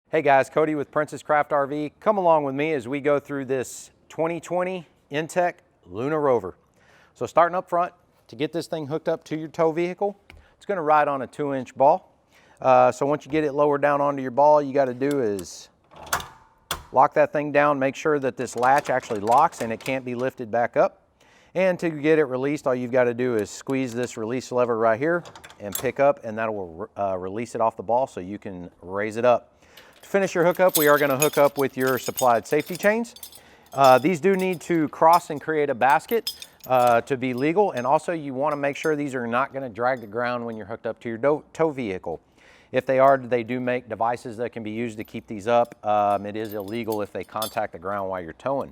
Hey guys, Cody with Princess Craft RV. Come along with me as we go through this 2020 InTech Luna Rover. So starting up front, to get this thing hooked up to your tow vehicle, it's going to ride on a 2-inch ball. So once you get it lowered down onto your ball, you got to do is lock that thing down, make sure that this latch actually locks and it can't be lifted back up. And to get it released, all you've got to do is squeeze this release lever right here and pick up, and that will release it off the ball so you can raise it up. To finish your hookup, we are going to hook up with your supplied safety chains. These do need to cross and create a basket to be legal, and also you want to make sure these are not going to drag the ground when you're hooked up to your tow vehicle. If they are, they do make devices that can be used to keep these up. It is illegal if they contact the ground while you're towing.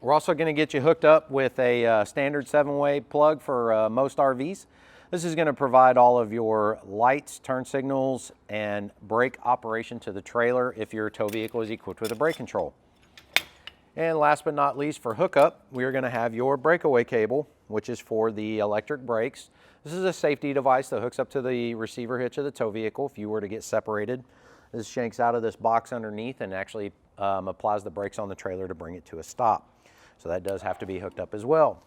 We're also going to get you hooked up with a standard 7-way plug for most RVs. This is going to provide all of your lights, turn signals, and brake operation to the trailer if your tow vehicle is equipped with a brake control. And last but not least, for hookup, we are going to have your breakaway cable, which is for the electric brakes. This is a safety device that hooks up to the receiver hitch of the tow vehicle if you were to get separated. This shanks out of this box underneath and actually applies the brakes on the trailer to bring it to a stop. So that does have to be hooked up as well.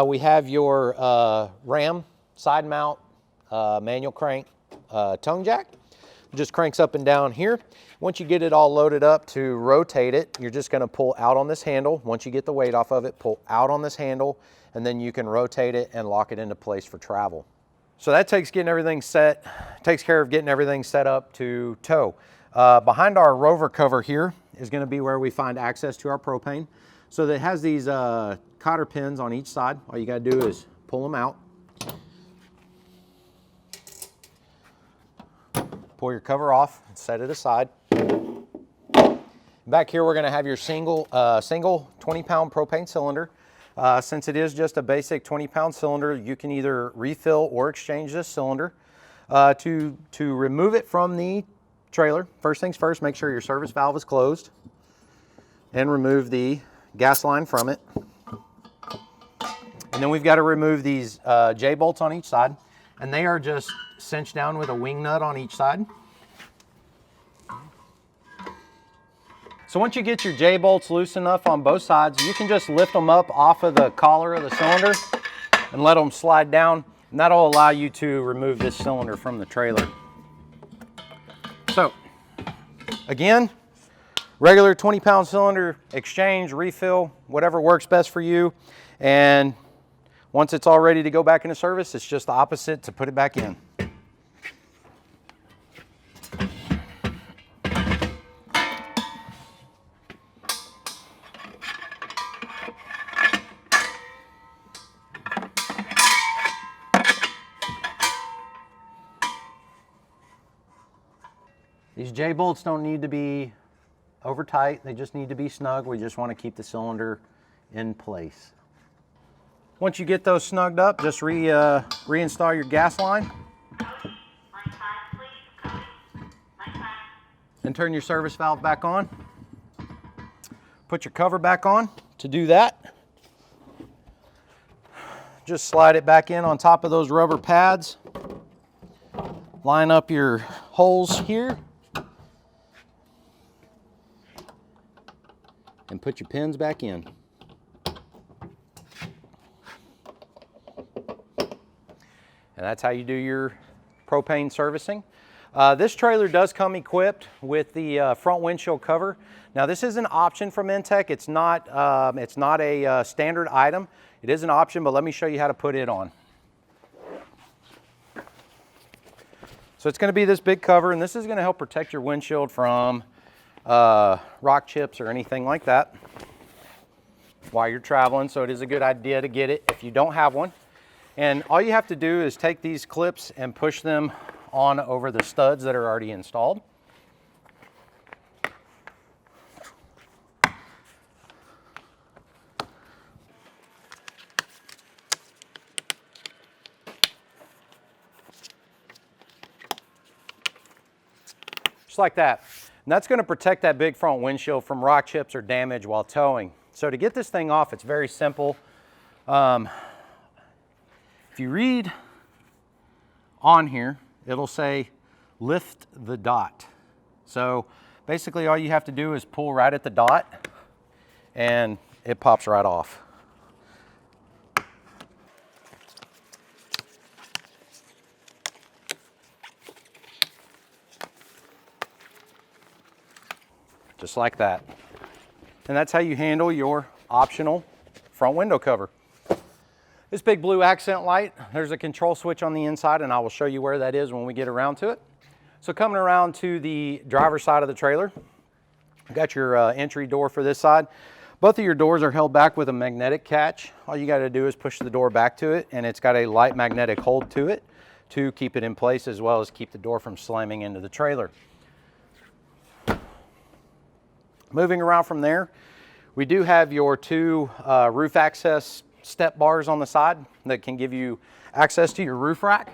We have your ram side mount manual crank tongue jack. It just cranks up and down here. Once you get it all loaded up, to rotate it, you're just going to pull out on this handle. Once you get the weight off of it, pull out on this handle, and then you can rotate it and lock it into place for travel. So that takes care of getting everything set up to tow. Behind our Rover cover here is going to be where we find access to our propane. So it has these cotter pins on each side. All you got to do is pull them out. Pull your cover off and set it aside. Back here we're going to have your single 20-pound propane cylinder. Since it is just a basic 20-pound cylinder, you can either refill or exchange this cylinder. To remove it from the trailer, first things first, make sure your service valve is closed and remove the gas line from it. And then we've got to remove these J-bolts on each side, and they are just cinched down with a wing nut on each side. So once you get your J-bolts loose enough on both sides, you can just lift them up off of the collar of the cylinder and let them slide down, and that'll allow you to remove this cylinder from the trailer. So again, regular 20-pound cylinder, exchange, refill, whatever works best for you. And once it's all ready to go back into service, it's just the opposite to put it back in. These J-bolts don't need to be over tight, they just need to be snug. We just want to keep the cylinder in place. Once you get those snugged up, just reinstall your gas line. And turn your service valve back on. Put your cover back on. To do that, just slide it back in on top of those rubber pads. Line up your holes here. And put your pins back in. And that's how you do your propane servicing. This trailer does come equipped with the front windshield cover. Now this is an option from InTech. It's not a standard item. It is an option, but let me show you how to put it on. So it's going to be this big cover, and this is going to help protect your windshield from rock chips or anything like that while you're traveling. So it is a good idea to get it if you don't have one. And all you have to do is take these clips and push them on over the studs that are already installed. Just like that. And that's going to protect that big front windshield from rock chips or damage while towing. So to get this thing off, it's very simple. If you read on here, it'll say lift the dot. So basically all you have to do is pull right at the dot and it pops right off. Just like that. And that's how you handle your optional front window cover. This big blue accent light, there's a control switch on the inside, and I will show you where that is when we get around to it. So coming around to the driver's side of the trailer, you've got your entry door for this side. Both of your doors are held back with a magnetic catch. All you got to do is push the door back to it, and it's got a light magnetic hold to it to keep it in place, as well as keep the door from slamming into the trailer. Moving around from there, we do have your two roof access step bars on the side that can give you access to your roof rack.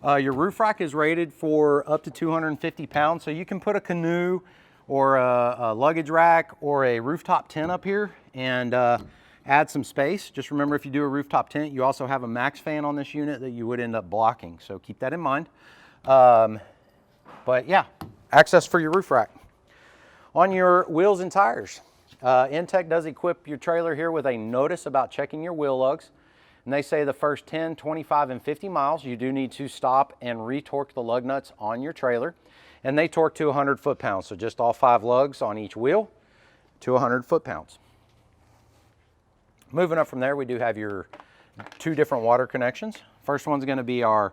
Your roof rack is rated for up to 250 pounds, so you can put a canoe or a luggage rack or a rooftop tent up here and add some space. Just remember, if you do a rooftop tent, you also have a max fan on this unit that you would end up blocking, so keep that in mind. But yeah, access for your roof rack. On your wheels and tires, InTech does equip your trailer here with a notice about checking your wheel lugs. And they say the first 10, 25, and 50 miles, you do need to stop and re-torque the lug nuts on your trailer. And they torque to 100 foot-pounds, so just all 5 lugs on each wheel to 100 foot-pounds. Moving up from there, we do have your 2 different water connections. First one's going to be our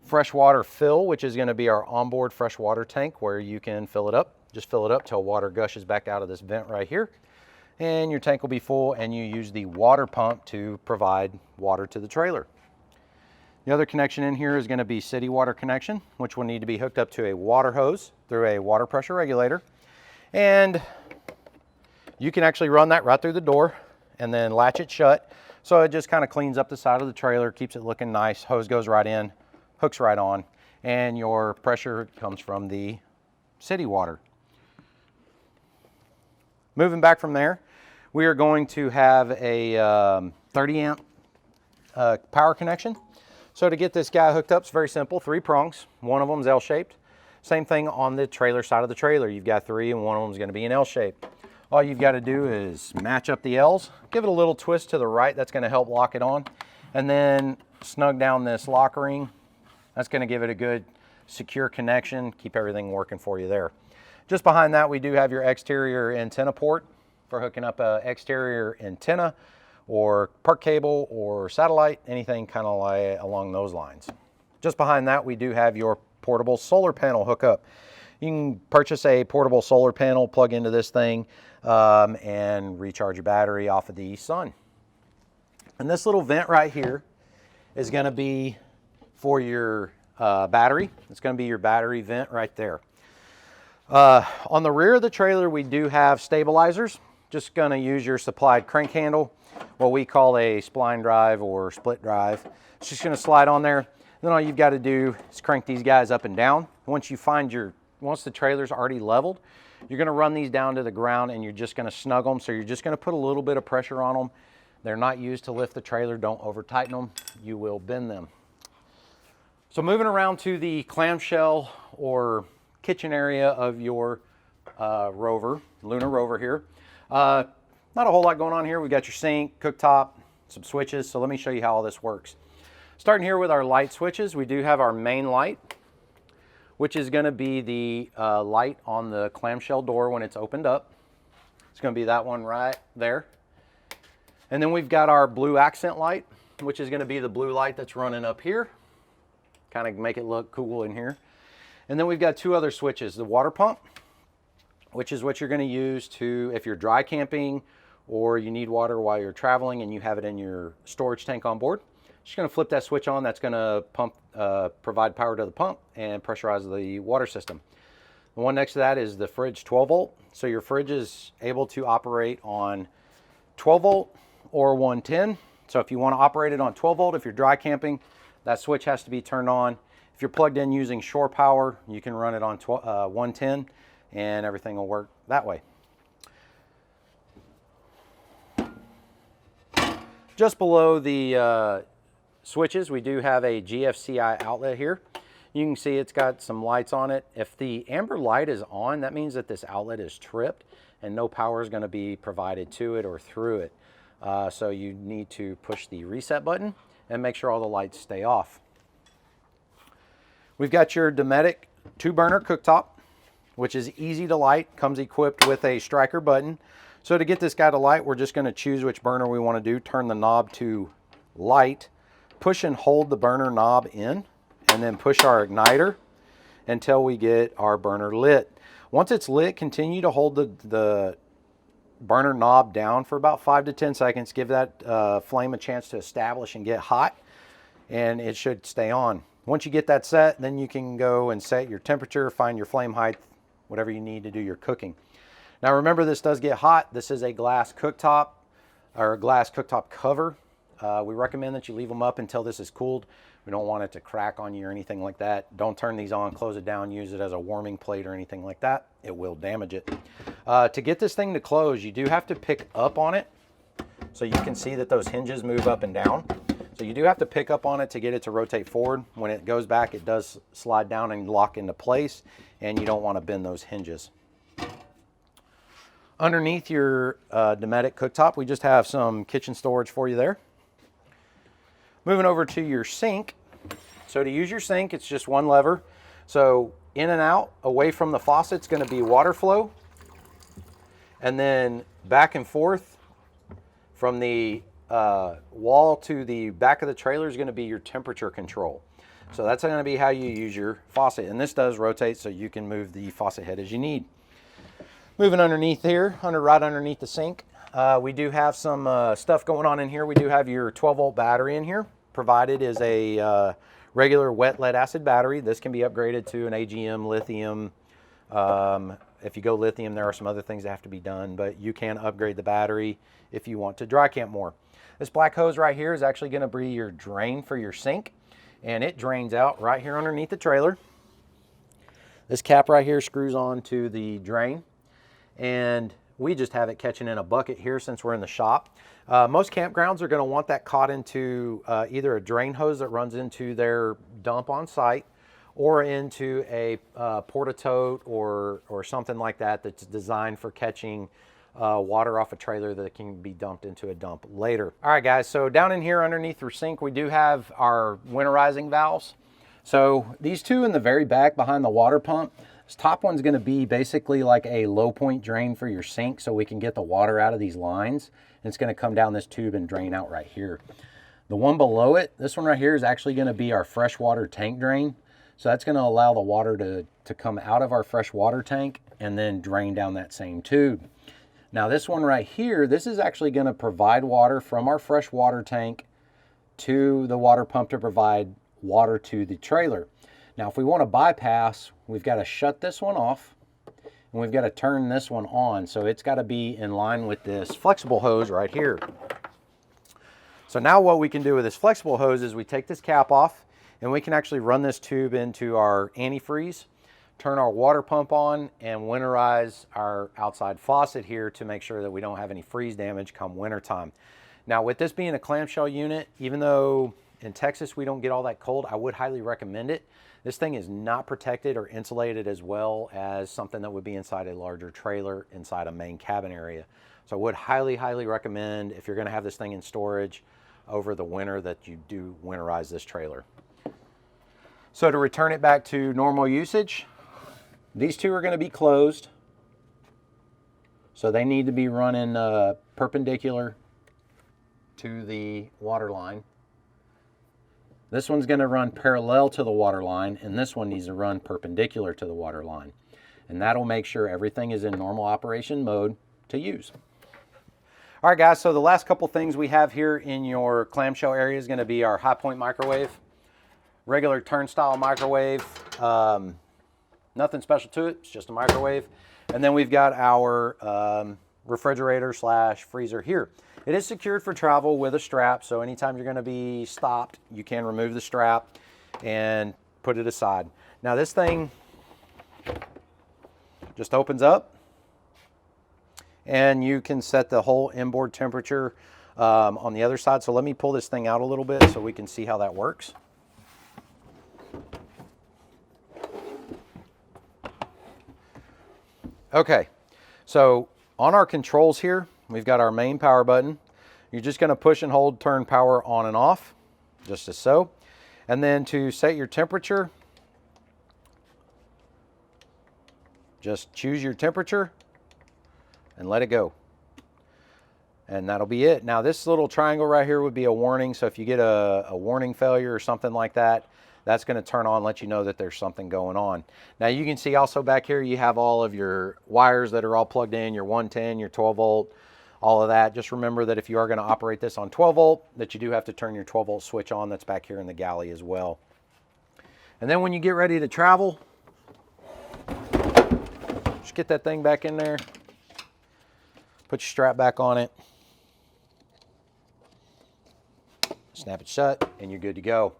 freshwater fill, which is going to be our onboard freshwater tank where you can fill it up. Just fill it up till water gushes back out of this vent right here. And your tank will be full, and you use the water pump to provide water to the trailer. The other connection in here is going to be city water connection, which will need to be hooked up to a water hose through a water pressure regulator. And you can actually run that right through the door and then latch it shut. So it just kind of cleans up the side of the trailer, keeps it looking nice. Hose goes right in, hooks right on, and your pressure comes from the city water. Moving back from there, we are going to have a 30 amp power connection. So to get this guy hooked up, it's very simple, 3 prongs. One of them is L-shaped. Same thing on the trailer side of the trailer. You've got 3 and one of them is going to be an L-shape. All you've got to do is match up the L's, give it a little twist to the right. That's going to help lock it on. And then snug down this lock ring. That's going to give it a good secure connection, keep everything working for you there. Just behind that, we do have your exterior antenna port for hooking up an exterior antenna or park cable or satellite, anything kind of like along those lines. Just behind that, we do have your portable solar panel hookup. You can purchase a portable solar panel, plug into this thing, and recharge your battery off of the sun. And this little vent right here is going to be for your battery. It's going to be your battery vent right there. On the rear of the trailer, we do have stabilizers. Just going to use your supplied crank handle, what we call a spline drive or split drive. It's just going to slide on there. Then all you've got to do is crank these guys up and down. Once the trailer's already leveled, you're going to run these down to the ground and you're just going to snug them. So you're just going to put a little bit of pressure on them. They're not used to lift the trailer. Don't over tighten them. You will bend them. So moving around to the clamshell or kitchen area of your Rover, Lunar Rover here. Not a whole lot going on here. We've got your sink, cooktop, some switches. So let me show you how all this works. Starting here with our light switches, we do have our main light, which is going to be the light on the clamshell door when it's opened up. It's going to be that one right there. And then we've got our blue accent light, which is going to be the blue light that's running up here. Kind of make it look cool in here. And then we've got 2 other switches. The water pump, which is what you're going to use if you're dry camping or you need water while you're traveling and you have it in your storage tank on board. Just going to flip that switch on. That's going to provide power to the pump and pressurize the water system. The one next to that is the fridge 12 volt. So your fridge is able to operate on 12 volt or 110. So if you want to operate it on 12 volt, if you're dry camping, that switch has to be turned on. If you're plugged in using shore power, you can run it on 110 and everything will work that way. Just below the switches, we do have a GFCI outlet here. You can see it's got some lights on it. If the amber light is on, that means that this outlet is tripped and no power is going to be provided to it or through it. So you need to push the reset button and make sure all the lights stay off. We've got your Dometic 2-burner cooktop, which is easy to light, comes equipped with a striker button. So to get this guy to light, we're just going to choose which burner we want to do, turn the knob to light, push and hold the burner knob in, and then push our igniter until we get our burner lit. Once it's lit, continue to hold the burner knob down for about 5 to 10 seconds. Give that flame a chance to establish and get hot, and it should stay on. Once you get that set, then you can go and set your temperature, find your flame height, whatever you need to do your cooking. Now remember, this does get hot. This is a glass cooktop or a glass cooktop cover. We recommend that you leave them up until this is cooled. We don't want it to crack on you or anything like that. Don't turn these on, close it down, use it as a warming plate or anything like that. It will damage it. To get this thing to close, you do have to pick up on it. So you can see that those hinges move up and down. So you do have to pick up on it to get it to rotate forward. When it goes back, it does slide down and lock into place, and you don't want to bend those hinges. Underneath your Dometic cooktop, we just have some kitchen storage for you there. Moving over to your sink. So to use your sink, it's just one lever. So in and out, away from the faucet, it's going to be water flow. And then back and forth from the wall to the back of the trailer is going to be your temperature control. So that's going to be how you use your faucet. And this does rotate, so you can move the faucet head as you need. Moving underneath here, right underneath the sink, we do have some stuff going on in here. We do have your 12-volt battery in here. Provided is a regular wet lead acid battery. This can be upgraded to an AGM lithium. If you go lithium, there are some other things that have to be done, but you can upgrade the battery if you want to dry camp more. This black hose right here is actually going to be your drain for your sink, and it drains out right here underneath the trailer. This cap right here screws on to the drain, and we just have it catching in a bucket here since we're in the shop. Most campgrounds are going to want that caught into either a drain hose that runs into their dump on site, or into a porta-tote or something like that that's designed for catching water off a trailer that can be dumped into a dump later. All right, guys, so down in here underneath your sink, we do have our winterizing valves. So these two in the very back behind the water pump, this top one's going to be basically like a low point drain for your sink, so we can get the water out of these lines. And it's going to come down this tube and drain out right here. The one below it, this one right here, is actually going to be our freshwater tank drain. So that's going to allow the water to come out of our fresh water tank and then drain down that same tube. Now this one right here, this is actually going to provide water from our fresh water tank to the water pump to provide water to the trailer. Now if we want to bypass, we've got to shut this one off and we've got to turn this one on. So it's got to be in line with this flexible hose right here. So now what we can do with this flexible hose is we take this cap off and we can actually run this tube into our antifreeze, turn our water pump on, and winterize our outside faucet here to make sure that we don't have any freeze damage come wintertime. Now with this being a clamshell unit, even though in Texas we don't get all that cold, I would highly recommend it. This thing is not protected or insulated as well as something that would be inside a larger trailer inside a main cabin area. So I would highly, highly recommend, if you're going to have this thing in storage over the winter, that you do winterize this trailer. So to return it back to normal usage, these two are going to be closed. So they need to be running perpendicular to the water line. This one's going to run parallel to the water line, and this one needs to run perpendicular to the water line. And that'll make sure everything is in normal operation mode to use. All right, guys, so the last couple things we have here in your clamshell area is going to be our high point microwave, regular turnstile microwave, nothing special to it, it's just a microwave. And then we've got our refrigerator slash freezer here. It is secured for travel with a strap, so anytime you're going to be stopped, you can remove the strap and put it aside. Now this thing just opens up, and you can set the whole inboard temperature on the other side. So let me pull this thing out a little bit so we can see how that works. Okay, so on our controls here, we've got our main power button. You're just going to push and hold, turn power on and off, just as so. And then to set your temperature, just choose your temperature and let it go. And that'll be it. Now this little triangle right here would be a warning. So if you get a warning failure or something like that, that's going to turn on, let you know that there's something going on. Now you can see also back here, you have all of your wires that are all plugged in, your 110, your 12 volt, all of that. Just remember that if you are going to operate this on 12 volt, that you do have to turn your 12 volt switch on. That's back here in the galley as well. And then when you get ready to travel, just get that thing back in there, put your strap back on it, snap it shut, and you're good to go.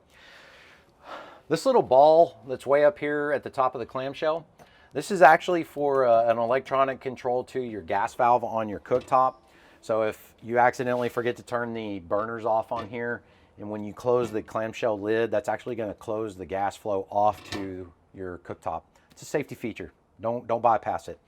This little ball that's way up here at the top of the clamshell, this is actually for an electronic control to your gas valve on your cooktop. So if you accidentally forget to turn the burners off on here, and when you close the clamshell lid, that's actually going to close the gas flow off to your cooktop. It's a safety feature. Don't bypass it.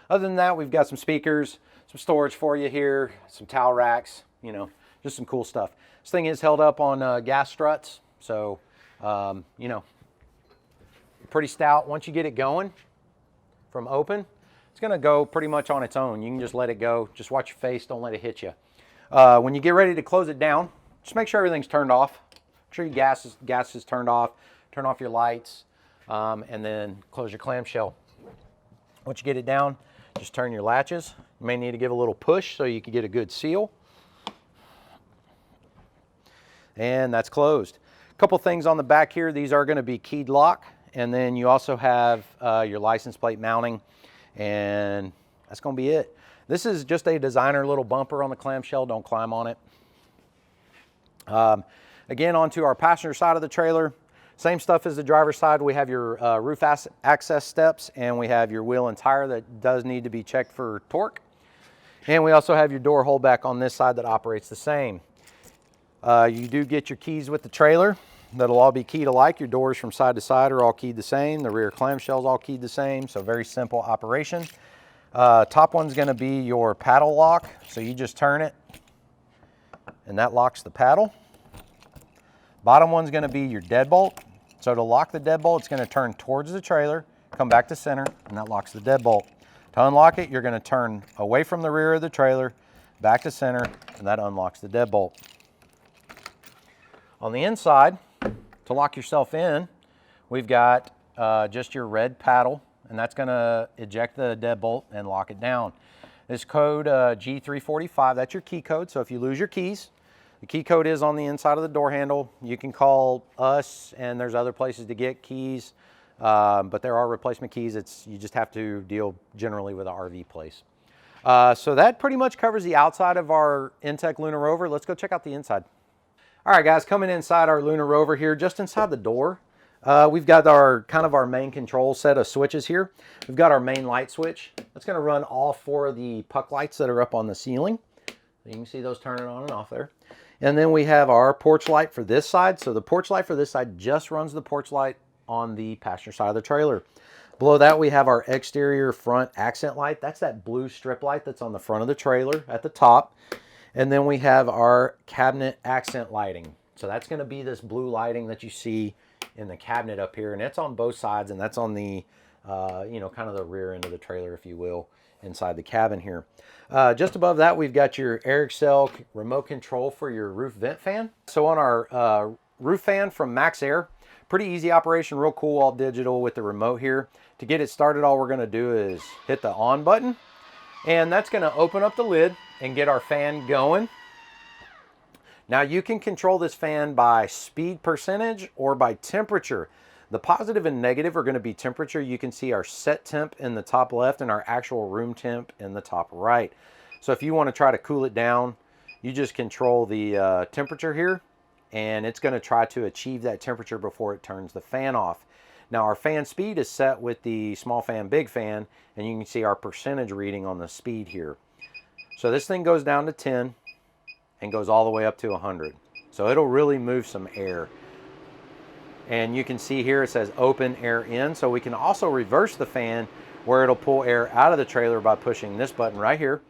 Other than that, we've got some speakers, some storage for you here, some towel racks, you know, just some cool stuff. This thing is held up on gas struts, so you know, pretty stout. Once you get it going from open, it's going to go pretty much on its own. You can just let it go. Just watch your face. Don't let it hit you. When you get ready to close it down, just make sure everything's turned off. Make sure your gas is turned off. Turn off your lights, and then close your clamshell. Once you get it down, just turn your latches. You may need to give a little push so you can get a good seal. And that's closed. A couple things on the back here. These are going to be keyed lock, and then you also have your license plate mounting, and that's going to be it. This is just a designer little bumper on the clamshell. Don't climb on it. Again, onto our passenger side of the trailer. Same stuff as the driver's side. We have your roof access steps, and we have your wheel and tire that does need to be checked for torque. And we also have your door holdback on this side that operates the same. You do get your keys with the trailer. That'll all be keyed alike. Your doors from side to side are all keyed the same. The rear clamshell's all keyed the same, so very simple operation. Top one's going to be your paddle lock, so you just turn it, and that locks the paddle. Bottom one's going to be your deadbolt. So to lock the deadbolt, it's going to turn towards the trailer, come back to center, and that locks the deadbolt. To unlock it, you're going to turn away from the rear of the trailer, back to center, and that unlocks the deadbolt. On the inside, to lock yourself in, we've got just your red paddle, and that's going to eject the deadbolt and lock it down. This code G345, that's your key code, so if you lose your keys, the key code is on the inside of the door handle. You can call us, and there's other places to get keys, but there are replacement keys. You just have to deal generally with an RV place. So that pretty much covers the outside of our InTech Lunar Rover. Let's go check out the inside. All right, guys, coming inside our Lunar Rover here, just inside the door, we've got our main control set of switches here. We've got our main light switch. That's going to run all 4 of the puck lights that are up on the ceiling. You can see those turning on and off there. And then we have our porch light for this side. So the porch light for this side just runs the porch light on the passenger side of the trailer. Below that, we have our exterior front accent light. That's that blue strip light that's on the front of the trailer at the top. And then we have our cabinet accent lighting. So that's going to be this blue lighting that you see in the cabinet up here. And it's on both sides, and that's on the, kind of the rear end of the trailer, if you will, inside the cabin here. Just above that, we've got your Airxcel remote control for your roof vent fan. So on our roof fan from MaxxAir, pretty easy operation, real cool, all digital with the remote here. To get it started, all we're going to do is hit the on button, and that's going to open up the lid and get our fan going. Now you can control this fan by speed percentage or by temperature. The positive and negative are going to be temperature. You can see our set temp in the top left and our actual room temp in the top right. So if you want to try to cool it down, you just control the temperature here, and it's going to try to achieve that temperature before it turns the fan off. Now our fan speed is set with the small fan, big fan, and you can see our percentage reading on the speed here. So this thing goes down to 10 and goes all the way up to 100. So it'll really move some air. And you can see here it says open air in, so we can also reverse the fan where it'll pull air out of the trailer by pushing this button right here.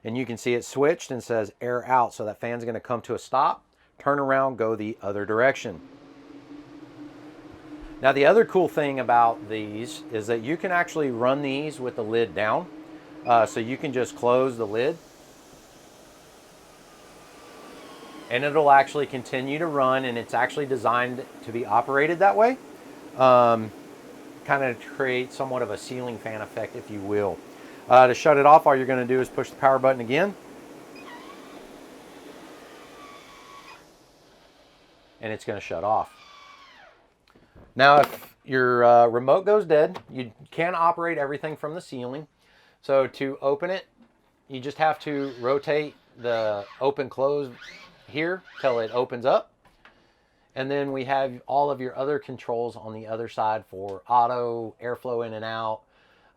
And you can see it switched and says air out. So that fan's gonna come to a stop, turn around, go the other direction. Now the other cool thing about these is that you can actually run these with the lid down. So you can just close the lid and it'll actually continue to run, and it's actually designed to be operated that way. Kind of create somewhat of a ceiling fan effect, if you will. To shut it off, all you're going to do is push the power button again. And it's going to shut off. Now, if your remote goes dead, you can operate everything from the ceiling. So to open it, you just have to rotate the open close here till it opens up. And then we have all of your other controls on the other side for auto, airflow in and out,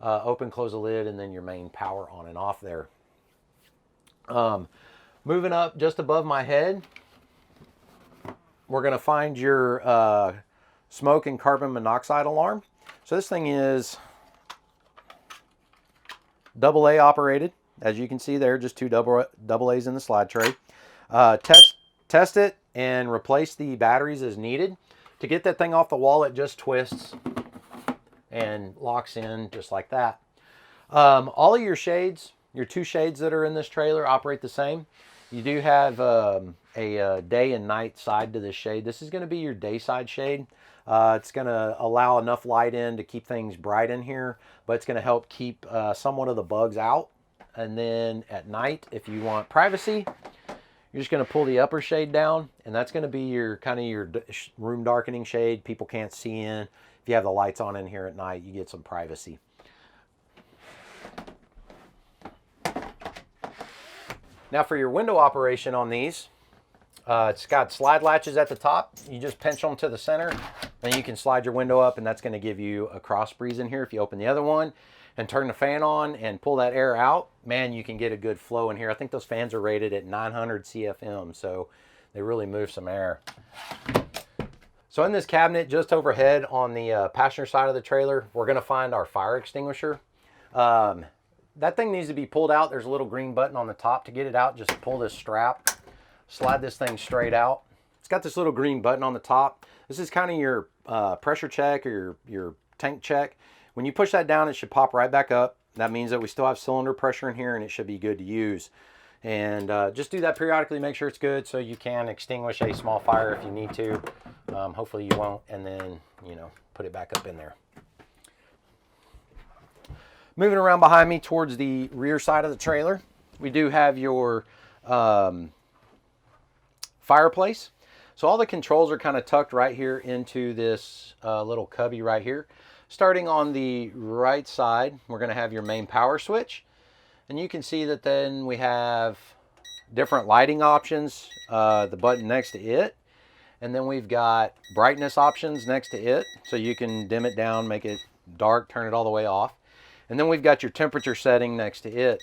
open, close the lid, and then your main power on and off there. Moving up just above my head, we're going to find your smoke and carbon monoxide alarm. So this thing is AA operated. As you can see there, just two double A's in the slide tray. Test it and replace the batteries as needed. To get that thing off the wall, it just twists and locks in just like that. All of your shades, your two shades that are in this trailer, operate the same. You do have a day and night side to this shade. This is going to be your day side shade. It's going to allow enough light in to keep things bright in here, but it's going to help keep somewhat of the bugs out. And then at night, if you want privacy, you're just going to pull the upper shade down, and that's going to be your kind of your room darkening shade. People can't see in. If you have the lights on in here at night, you get some privacy. Now for your window operation on these, it's got slide latches at the top. You just pinch them to the center, and you can slide your window up, and that's going to give you a cross breeze in here. If you open the other one and turn the fan on and pull that air out, man, you can get a good flow in here. I think those fans are rated at 900 CFM, so they really move some air. So in this cabinet just overhead on the passenger side of the trailer, we're going to find our fire extinguisher. That thing needs to be pulled out. There's a little green button on the top. To get it out, just pull this strap, slide this thing straight out. It's got this little green button on the top. This is kind of your pressure check or your tank check. When you push that down, it should pop right back up. That means that we still have cylinder pressure in here, and it should be good to use. And just do that periodically, make sure it's good, so you can extinguish a small fire if you need to. Hopefully you won't, and then, you know, put it back up in there. Moving around behind me towards the rear side of the trailer, we do have your fireplace. So all the controls are kind of tucked right here into this little cubby right here. Starting on the right side, we're going to have your main power switch. And you can see that then we have different lighting options, the button next to it. And then we've got brightness options next to it. So you can dim it down, make it dark, turn it all the way off. And then we've got your temperature setting next to it.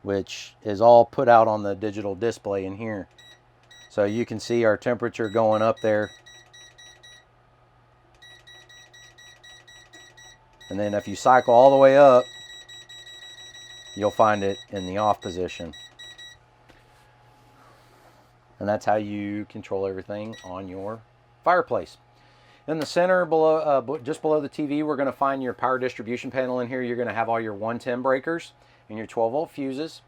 Which is all put out on the digital display in here. So you can see our temperature going up there. And then if you cycle all the way up, you'll find it in the off position. And that's how you control everything on your fireplace. In the center, below, just below the TV, we're going to find your power distribution panel in here. You're going to have all your 110 breakers and your 12-volt fuses.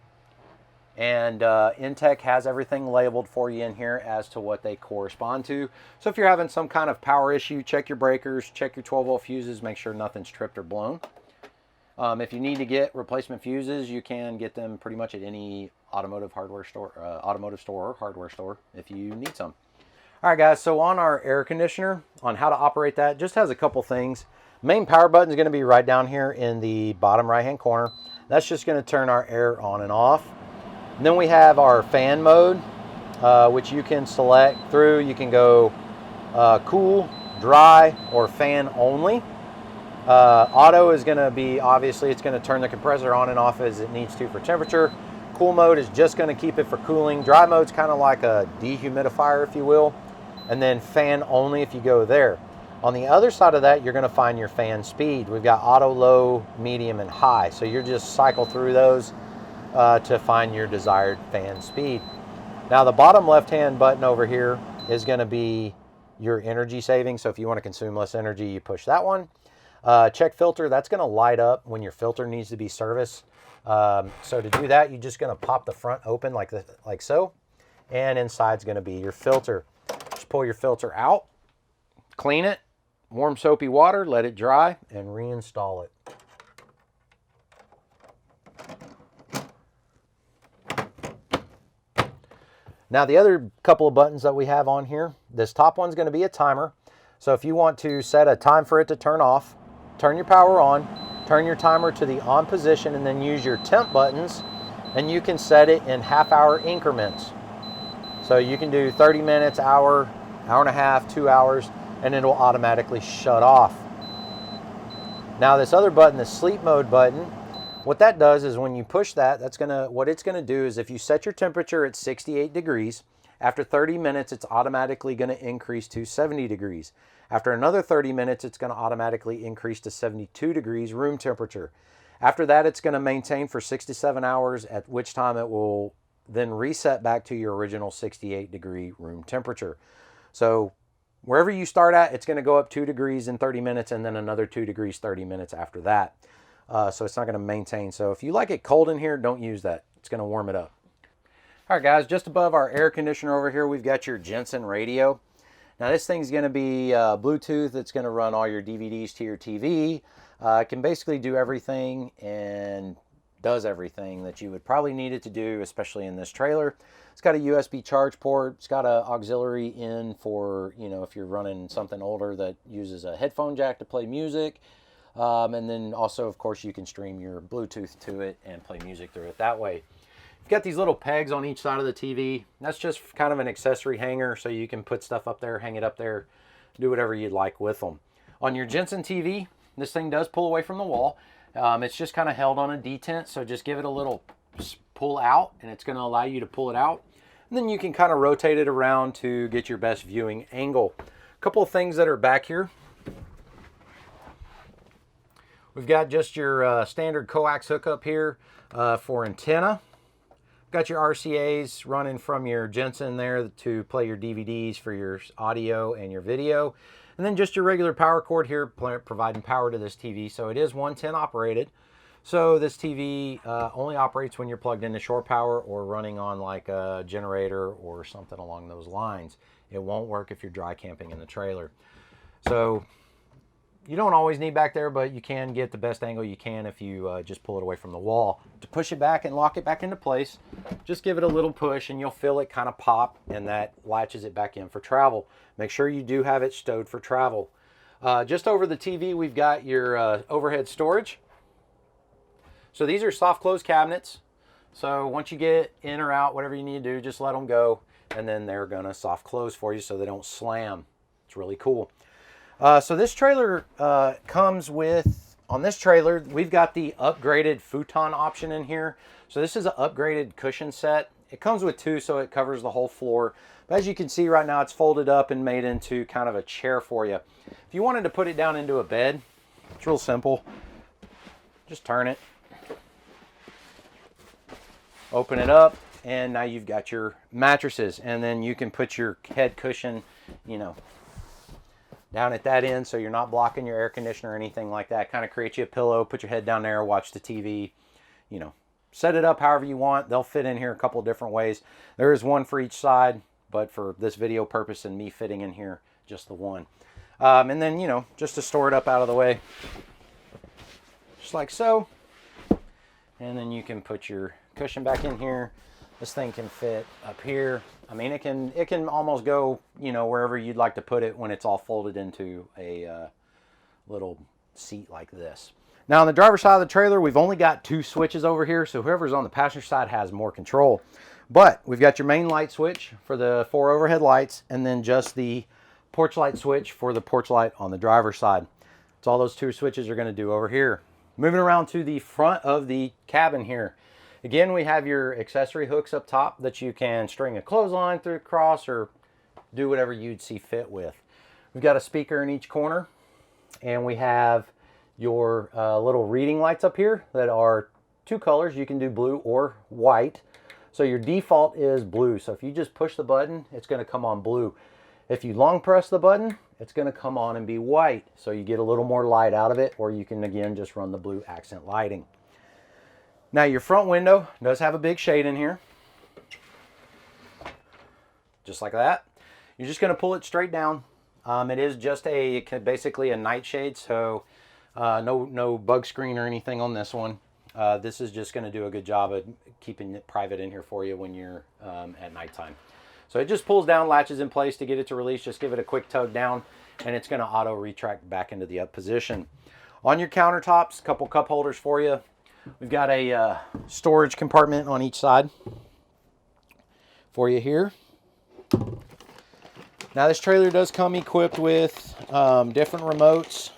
And InTech has everything labeled for you in here as to what they correspond to. So if you're having some kind of power issue, check your breakers, check your 12-volt fuses, make sure nothing's tripped or blown. If you need to get replacement fuses, you can get them pretty much at any automotive store or hardware store if you need some. All right, guys, so on our air conditioner, on how to operate that, just has a couple things. Main power button is going to be right down here in the bottom right-hand corner. That's just going to turn our air on and off. And then we have our fan mode, which you can select through. You can go cool, dry, or fan only. Auto is going to be, obviously, it's going to turn the compressor on and off as it needs to for temperature. Cool mode is just going to keep it for cooling. Dry mode's kind of like a dehumidifier, if you will. And then fan only if you go there. On the other side of that, you're going to find your fan speed. We've got auto, low, medium, and high. So you just cycle through those to find your desired fan speed. Now the bottom left-hand button over here is going to be your energy saving. So if you want to consume less energy, you push that one. Check filter, that's going to light up when your filter needs to be serviced. So to do that, you're just going to pop the front open like so. And inside's going to be your filter. Just pull your filter out, clean it, warm soapy water, let it dry, and reinstall it. Now the other couple of buttons that we have on here, this top one's going to be a timer. So if you want to set a time for it to turn off, turn your power on, turn your timer to the on position, and then use your temp buttons, and you can set it in half-hour increments. So you can do 30 minutes, hour, hour and a half, 2 hours, and it'll automatically shut off. Now this other button, the sleep mode button, what that does is when you push that, what it's gonna do is if you set your temperature at 68 degrees, after 30 minutes, it's automatically gonna increase to 70 degrees. After another 30 minutes, it's gonna automatically increase to 72 degrees room temperature. After that, it's gonna maintain for 6 to 7 hours, at which time it will then reset back to your original 68 degree room temperature. So wherever you start at, it's gonna go up 2 degrees in 30 minutes and then another 2 degrees 30 minutes after that. So it's not going to maintain. So if you like it cold in here, don't use that. It's going to warm it up. All right, guys, just above our air conditioner over here, we've got your Jensen Radio. Now this thing's going to be Bluetooth. It's going to run all your DVDs to your TV. It can basically do everything and does everything that you would probably need it to do, especially in this trailer. It's got a USB charge port. It's got an auxiliary in for, you know, if you're running something older that uses a headphone jack to play music. And then also, of course, you can stream your Bluetooth to it and play music through it that way. You've got these little pegs on each side of the TV. That's just kind of an accessory hanger, so you can put stuff up there, hang it up there, do whatever you'd like with them. On your Jensen TV, this thing does pull away from the wall. It's just kind of held on a detent, so just give it a little pull out, and it's going to allow you to pull it out. And then you can kind of rotate it around to get your best viewing angle. A couple of things that are back here. We've got just your standard coax hookup here for antenna. Got your RCAs running from your Jensen there to play your DVDs for your audio and your video. And then just your regular power cord here providing power to this TV. So it is 110 operated. So this TV only operates when you're plugged into shore power or running on like a generator or something along those lines. It won't work if you're dry camping in the trailer. So you don't always need back there, but you can get the best angle you can if you just pull it away from the wall. To push it back and lock it back into place, just give it a little push and you'll feel it kind of pop, and that latches it back in for travel. Make sure you do have it stowed for travel. Just over the TV, we've got your overhead storage. So these are soft close cabinets. So once you get in or out, whatever you need to do, just let them go, and then they're gonna soft close for you so they don't slam. It's really cool. So this trailer comes with, on this trailer, we've got the upgraded futon option in here. So this is an upgraded cushion set. It comes with 2, so it covers the whole floor. But as you can see right now, it's folded up and made into kind of a chair for you. If you wanted to put it down into a bed, it's real simple. Just turn it, open it up, and now you've got your mattresses. And then you can put your head cushion, you know, down at that end, so you're not blocking your air conditioner or anything like that. Kind of create you a pillow, put your head down there, watch the TV, you know, set it up however you want. They'll fit in here a couple different ways. There is one for each side, but for this video purpose and me fitting in here, just the one. And then, you know, just to store it up out of the way, just like so. And then you can put your cushion back in here. This thing can fit up here. I mean, it can almost go, you know, wherever you'd like to put it when it's all folded into a little seat like this. Now on the driver's side of the trailer, we've only got 2 switches over here, so whoever's on the passenger side has more control. But we've got your main light switch for the 4 overhead lights, and then just the porch light switch for the porch light on the driver's side. That's all those 2 switches are going to do over here. Moving around to the front of the cabin here. Again, we have your accessory hooks up top that you can string a clothesline through across or do whatever you'd see fit with. We've got a speaker in each corner, and we have your little reading lights up here that are two colors. You can do blue or white. So your default is blue. So if you just push the button, it's going to come on blue. If you long press the button, it's going to come on and be white. So you get a little more light out of it, or you can again just run the blue accent lighting. Now your front window does have a big shade in here. Just like that. You're just going to pull it straight down. It is just basically a nightshade, so no bug screen or anything on this one. This is just going to do a good job of keeping it private in here for you when you're at nighttime. So it just pulls down, latches in place. To get it to release, just give it a quick tug down, and it's going to auto retract back into the up position. On your countertops, a couple cup holders for you. We've got a storage compartment on each side for you here. Now this trailer does come equipped with different remotes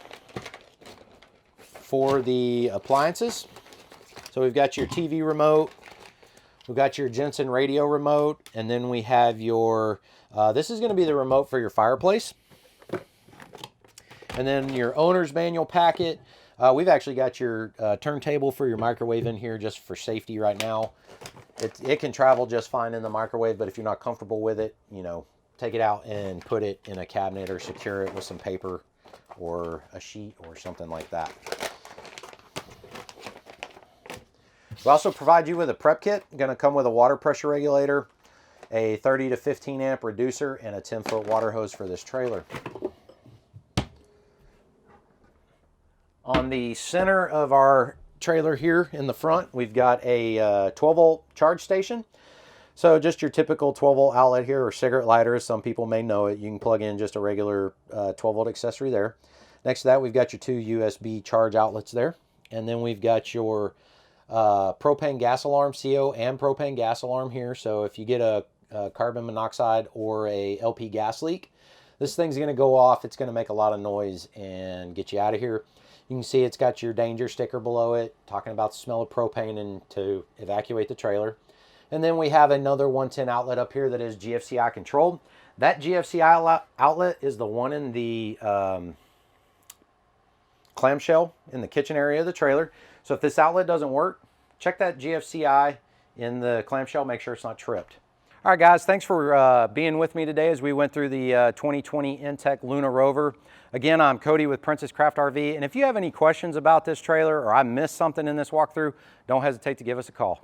for the appliances. So we've got your TV remote, we've got your Jensen Radio remote, and then we have your, this is going to be the remote for your Fireplace. And then your owner's manual packet. We've actually got your turntable for your microwave in here just for safety right now. It can travel just fine in the microwave, but if you're not comfortable with it, you know, take it out and put it in a cabinet or secure it with some paper or a sheet or something like that. We also provide you with a prep kit. Going to come with a water pressure regulator, a 30 to 15 amp reducer, and a 10-foot water hose for this trailer. On the center of our trailer here in the front, we've got a 12-volt charge station. So just your typical 12-volt outlet here, or cigarette lighter, as some people may know it. You can plug in just a regular 12-volt accessory there. Next to that, we've got your two USB charge outlets there. And then we've got your propane gas alarm, CO and propane gas alarm here. So if you get a carbon monoxide or a LP gas leak, this thing's going to go off. It's going to make a lot of noise and get you out of here. You can see it's got your danger sticker below it, talking about the smell of propane and to evacuate the trailer. And then we have another 110 outlet up here that is GFCI controlled. That GFCI outlet is the one in the clamshell in the kitchen area of the trailer. So if this outlet doesn't work, check that GFCI in the clamshell, make sure it's not tripped. All right, guys, thanks for being with me today as we went through the 2020 InTech Luna Rover. Again, I'm Cody with Princess Craft RV, and if you have any questions about this trailer or I missed something in this walkthrough, don't hesitate to give us a call.